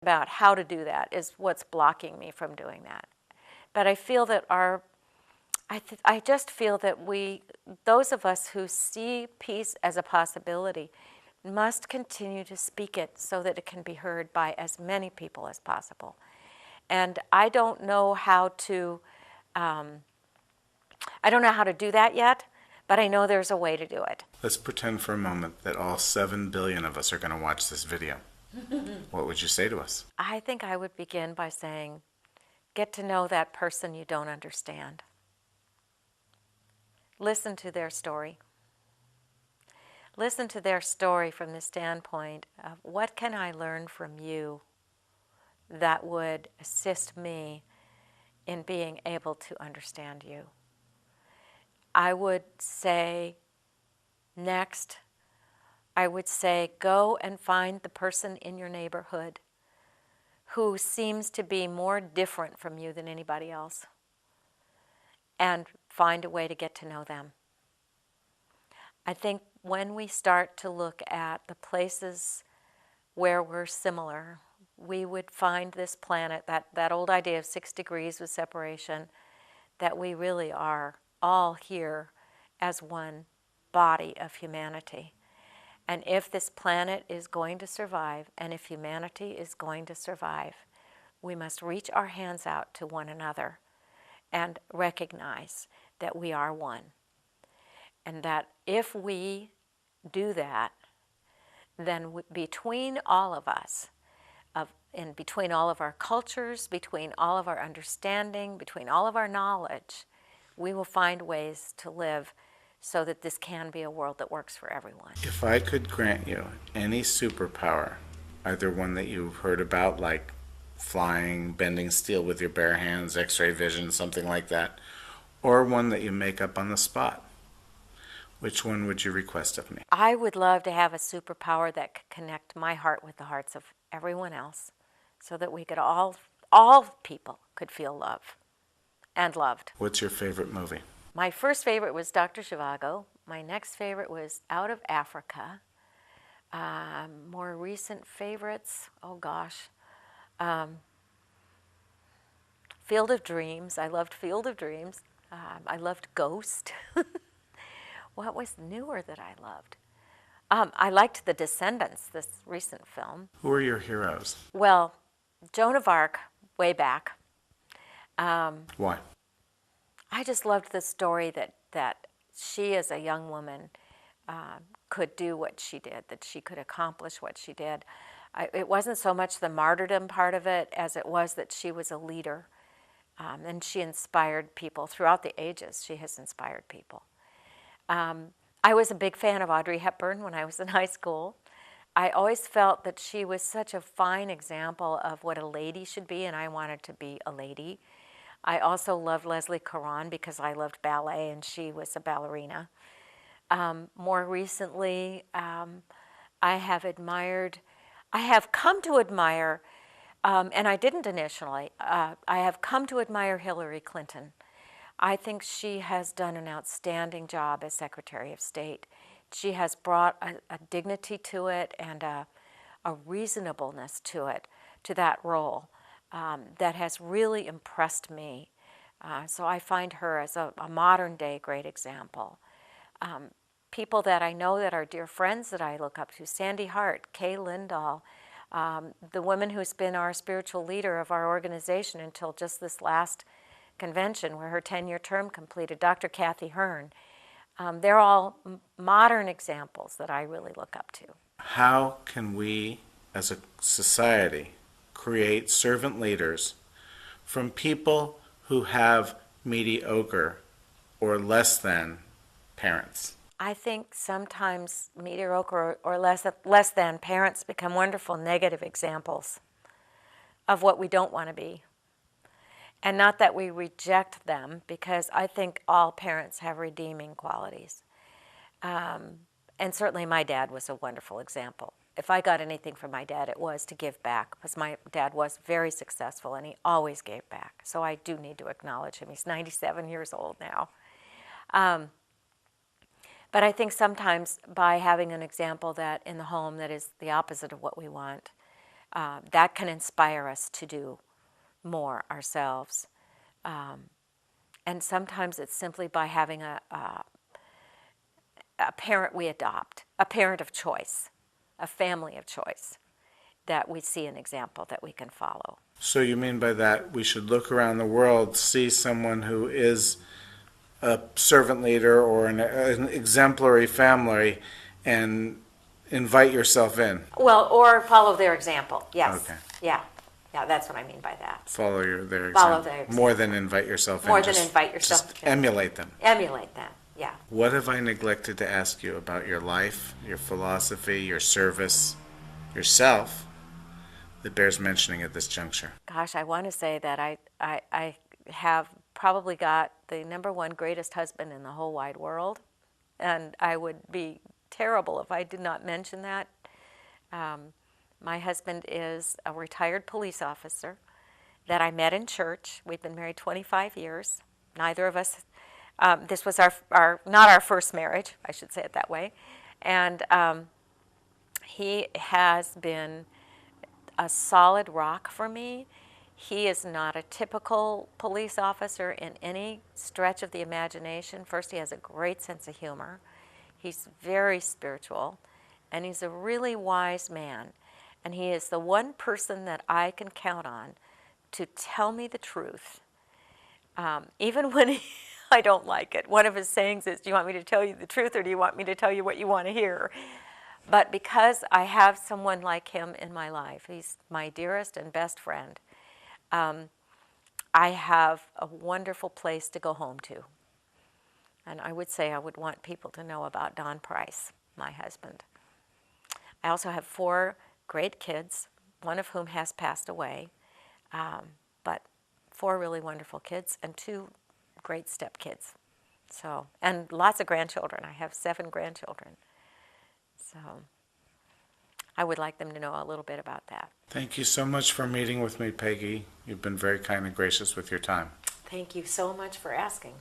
about how to do that is what's blocking me from doing that. But I feel that I just feel that those of us who see peace as a possibility, must continue to speak it so that it can be heard by as many people as possible. And I don't know how to do that yet, but I know there's a way to do it. Let's pretend for a moment that all 7 billion of us are going to watch this video. What would you say to us? I think I would begin by saying, get to know that person you don't understand. Listen to their story. Listen to their story from the standpoint of what can I learn from you that would assist me in being able to understand you. I would say next, I would say go and find the person in your neighborhood who seems to be more different from you than anybody else, and find a way to get to know them. I think when we start to look at the places where we're similar, we would find this planet, that old idea of 6 degrees with separation, that we really are all here as one body of humanity. And if this planet is going to survive, and if humanity is going to survive, we must reach our hands out to one another and recognize that we are one. And that if we do that, then between all of us, and between all of our cultures, between all of our understanding, between all of our knowledge, we will find ways to live so that this can be a world that works for everyone. If I could grant you any superpower, either one that you've heard about, like flying, bending steel with your bare hands, x-ray vision, something like that, or one that you make up on the spot, which one would you request of me? I would love to have a superpower that could connect my heart with the hearts of everyone else, so that we could all people could feel love and loved. What's your favorite movie? My first favorite was Dr. Zhivago. My next favorite was Out of Africa. More recent favorites, oh gosh. Field of Dreams. I loved Field of Dreams. I loved Ghost. What was newer that I loved? I liked The Descendants, this recent film. Who are your heroes? Well, Joan of Arc, way back. Why? I just loved the story that she, as a young woman, could do what she did, that she could accomplish what she did. It wasn't so much the martyrdom part of it as it was that she was a leader, and she inspired people throughout the ages. She has inspired people. I was a big fan of Audrey Hepburn when I was in high school. I always felt that she was such a fine example of what a lady should be, and I wanted to be a lady. I also loved Leslie Caron because I loved ballet and she was a ballerina. More recently, I have come to admire, and I didn't initially, I have come to admire Hillary Clinton. I think she has done an outstanding job as Secretary of State. She has brought a dignity to it and a reasonableness to it, to that role, that has really impressed me. So I find her as a modern day great example. People that I know that are dear friends that I look up to, Sandy Hart, Kay Lindahl, the woman who's been our spiritual leader of our organization until just this last convention where her 10-year term completed, Dr. Kathy Hearn. They're all modern examples that I really look up to. How can we, as a society, create servant leaders from people who have mediocre or less than parents? I think sometimes mediocre or less than parents become wonderful negative examples of what we don't want to be. And not that we reject them, because I think all parents have redeeming qualities. And certainly my dad was a wonderful example. If I got anything from my dad, it was to give back, because my dad was very successful and he always gave back. So I do need to acknowledge him. He's 97 years old now. But I think sometimes by having an example that in the home that is the opposite of what we want, that can inspire us to do more ourselves. And sometimes it's simply by having a parent we adopt, a parent of choice, a family of choice, that we see an example that we can follow. So you mean by that we should look around the world, see someone who is a servant leader or an exemplary family, and invite yourself in. Well, or follow their example. Yes. Okay. Yeah. Yeah, that's what I mean by that. Follow their Follow example. their example. More than invite yourself in. More than invite yourself Just in. emulate them. Emulate them. Yeah. What have I neglected to ask you about your life, your philosophy, your service, yourself, that bears mentioning at this juncture? Gosh, I want to say that I have probably got the number one greatest husband in the whole wide world, and I would be terrible if I did not mention that. My husband is a retired police officer that I met in church. We've been married 25 years. Neither of us, this was not our first marriage, I should say it that way. And he has been a solid rock for me. He is not a typical police officer in any stretch of the imagination. First, he has a great sense of humor. He's very spiritual, and he's a really wise man. And he is the one person that I can count on to tell me the truth, even when I don't like it. One of his sayings is, do you want me to tell you the truth, or do you want me to tell you what you want to hear? But because I have someone like him in my life, he's my dearest and best friend, I have a wonderful place to go home to. And I would say I would want people to know about Don Price, my husband. I also have 4 great kids, one of whom has passed away, but 4 really wonderful kids and 2 great stepkids. So, and lots of grandchildren. I have 7 grandchildren. So I would like them to know a little bit about that. Thank you so much for meeting with me, Peggy. You've been very kind and gracious with your time. Thank you so much for asking.